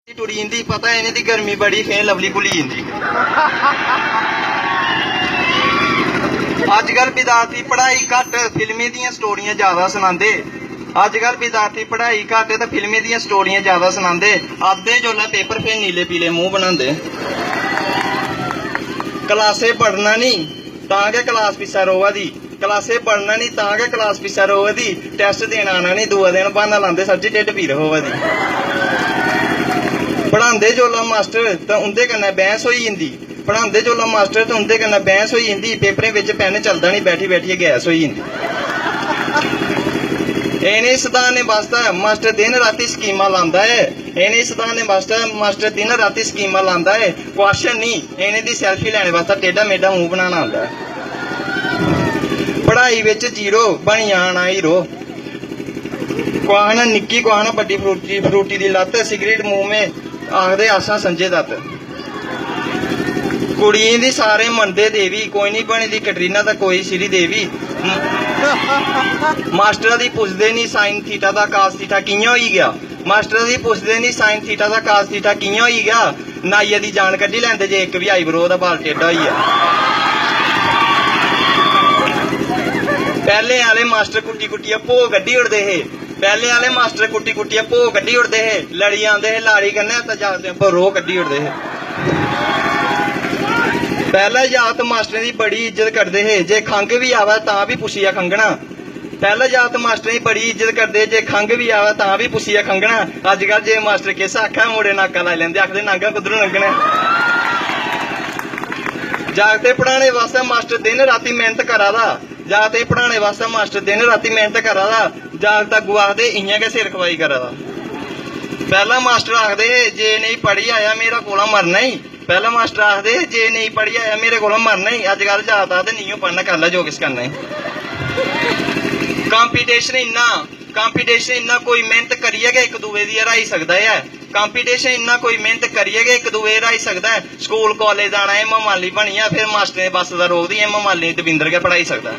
टुरी जंदी पता इन्हें दी गर्मी बड़ी फिर लवली भुली जंदी। अजकल विद्यार्थी पढ़ाई घट फिल्में दियां स्टोरियां ज्यादा सुनांदे। अजकल विद्यार्थी पढ़ाई घट ते फिल्में दियां स्टोरियां ज्यादा सुनांदे। अद्धे जोल्लै पेपर फिर नीले पीले मुंह बनांदे। क्लासे पढ़ना नहीं तां के क्लास पिच्छे रोवा दी, क्लासे पढ़ना नहीं तां के क्लास पिच्छे रोवा दी, टेस्ट देना आना नहीं दूआ दिन बहाना लांदे सर जी ढिड्ड पीड़ होवा दी। पढ़ांदे जोल्लै मास्टर ते उंदे कन्नै बहस होई जंदी, पढ़ांदे जोल्लै मास्टर ते उंदे कन्नै बहस होई जंदी, पेपरें विच पेन चलदा नहीं, बैठी बैठियै गैस होई जंदी। इन्हें सुधारने वास्ते मास्टर दिन राती स्कीमां लांदा है, इन्हें सुधारने वास्ते मास्टर दिन राती स्कीमां लांदा है। क्वेश्चन नहीं इन्हें दी सेल्फी लैने वास्ते टेढ़ा मेढ़ा मुंह बनाना आंदा है। पढ़ाई विच जीरो बनी आना हीरो, कुआहना निक्की कुआहना बड्डी फ्रूटी फ्रूटी दी लत्त, सिगरेट मुंह में आखदे आसा संजय दत्त। कुड़ियें दी सारे मनदे देवी, कोई नहीं बनी दी कैटरीना ते कोई श्री देवी। मास्टर दी पुछदे नहीं साइन थीटा दा कास थीटा कियां होई गया, मास्टर दी पुछदे नहीं साइन थीटा दा कास थीटा कियां होई गया। नाइया दी जान कड्ढी लैंदे जे इक भी आईब्रो दा बाल टेढ़ा होई गया। पहले आले मास्टर कुट्टी कुट्टिया भो कड्ढी उड़दे हे, पहले आले मास्टर कुट्टी कुट्टिया भो कड्ढी उड़दे हे, लड़ी आंदे हे लाड़ी कन्नै ते जागदे पर रोह कड्ढी उड़दे हे। पहले जागत मास्टरें दी बड़ी इज्जत करदे हे, जे खंघ भी आवे तां भी पुछिया खंघना। पहले जागत मास्टरें दी बड़ी इज्जत करदे, जे खंघ भी आवे तां भी पुछिया खंघना। अजकल जे मास्टर किस आखा मुड़े नाका लाई लैंदे, आखदे नागा कुद्धरों लंघना। जागते पढ़ाने वास्ते मास्टर दिन राती मेहनत करा दा, जागते पढ़ाने वास्ते मास्टर दिन राती मेहनत करा दा, जागत अग्गू आखदे इयां गै सिर खवाई करा दा। पहला मास्टर आखदे जे नहीं पढ़ी आया मेरा कोला मरना ही, पहला मास्टर आखदे जे नहीं पढ़ी आया मेरे कोला मरना ही। अजकल जागत आखदे नहीं पढ़ना कर लै जो किस करना है। कंपीटिशन इन्ना कोई मेहनत करिए गै इक दूए दी हराई सकदा है, कंपीटिशन इन्ना कोई मेहनत करिए गै इक दूए हराई सकदा है। स्कूल कॉलेज जाना है ममाली बनिया फिर मास्टरें बस दा रोक दी ममाली दविंदर गै पढ़ाई सकदा।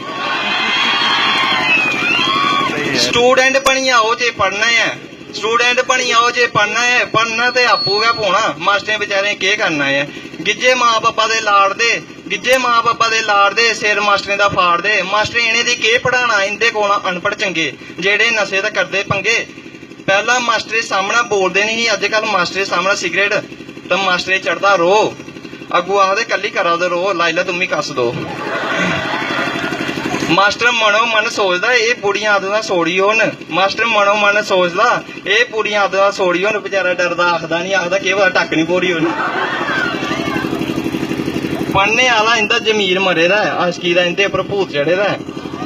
स्टूडेंट बनी आओ जे पढ़ना है, स्टूडेंट बनी आओ जे पढ़ना है, पढ़ना ते आपू गै पौना, मास्टरें बेचारे केह् करना है। गिज्जे मां बब्बा दे लाड़ दे, गिज्जे मां बब्बा दे लाड़ दे, सिर मास्टरें दा फाड़ दे। मास्टर इनें दी केह् पढ़ाना, इंदे कोला अनपढ़ चंगे जेड़े नशे ते करदे पंगे। पहला मास्टरे सामने बोलदे नहीं, अजकल मास्टरे सामने सिगरेट ते मास्टरे चढ़दा रो, अग्गू आखदे कल्ली करा दे रो लाई लै तुम्मी कस दो। मास्टर मनो मन सोचदा एह् बुढ़ियां आदतां सोड़ी होन, मास्टर मनो मन सोचदा एह् बुढ़ियां आदतां सोड़ी होन। बेचारा डरदा आखदा नहीं, आखदा केह् पता टक्क नहीं भोरी होनी। पढ़ने आह्ला इंदा जमीर मरे दा है, आशकी दा इंदे उप्पर भूत चढ़े दा है।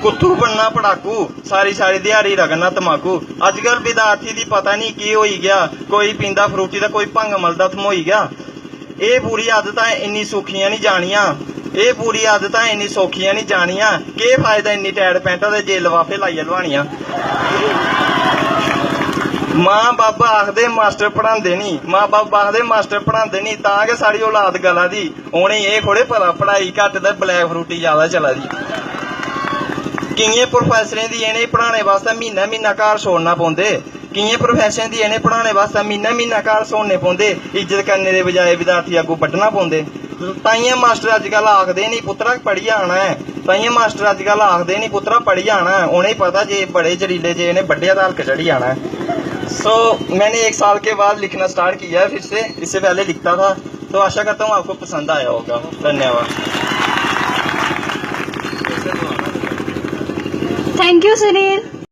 कुत्थू बनना पड़ाकू सारी सारी दिहाड़ी रगड़ना तमाकू। अजकल विद्यार्थी दी पता नहीं की होई गया, कोई पींदा फ्रूटी ते कोई भंग मलदा थमोई गया। एह् बुरी आदतां इन्नी सौखियां नहीं जानियां, एह् बुरी आदतां इन्नी सौखियां नहीं जानियां। केह् फायदा इन्नी टैट पैंटा ते जे लफाफे लाइयै लुआनियां। मां बब्ब आखदे मास्टर पढ़ांदे नहीं, मां बब्ब आखदे मास्टर पढ़ांदे नहीं, तां गै साढ़ी औलाद गला दी। उ'नेंगी एह् थोड़े पता पढ़ाई घट्ट ते ब्लैक फ्रूटी ज्यादा चला दी। केइयें प्रोफैसरें दी इ'नेंगी पढ़ाने वास्ते म्हीना म्हीना घर छोड़ना पौंदे, केइयें प्रोफैसरें दी इ'नें पढ़ाने वास्ते म्हीना म्हीना घर छोड़ने पौंदे। इज्जत करने दे बजाए विद्यार्थी अग्गू बड्ढना पौंदे। ताइयें मास्टर अजकल आखदे नहीं पुत्तरा पढ़ी आना है, ताइयें मास्टर अजकल आखदे नहीं पुत्तरा पढ़ी आना है। उ'नेंगी पता जे बड़े जरीले जे इन्हें बड्ढिया तां हल्क चढ़ी आना है। मैंने 1 साल के बाद लिखना स्टार्ट किया है फिर से, इससे पहले लिखता था। तो आशा करता हूँ आपको पसंद आया होगा। धन्यवाद। Thank you Sunil.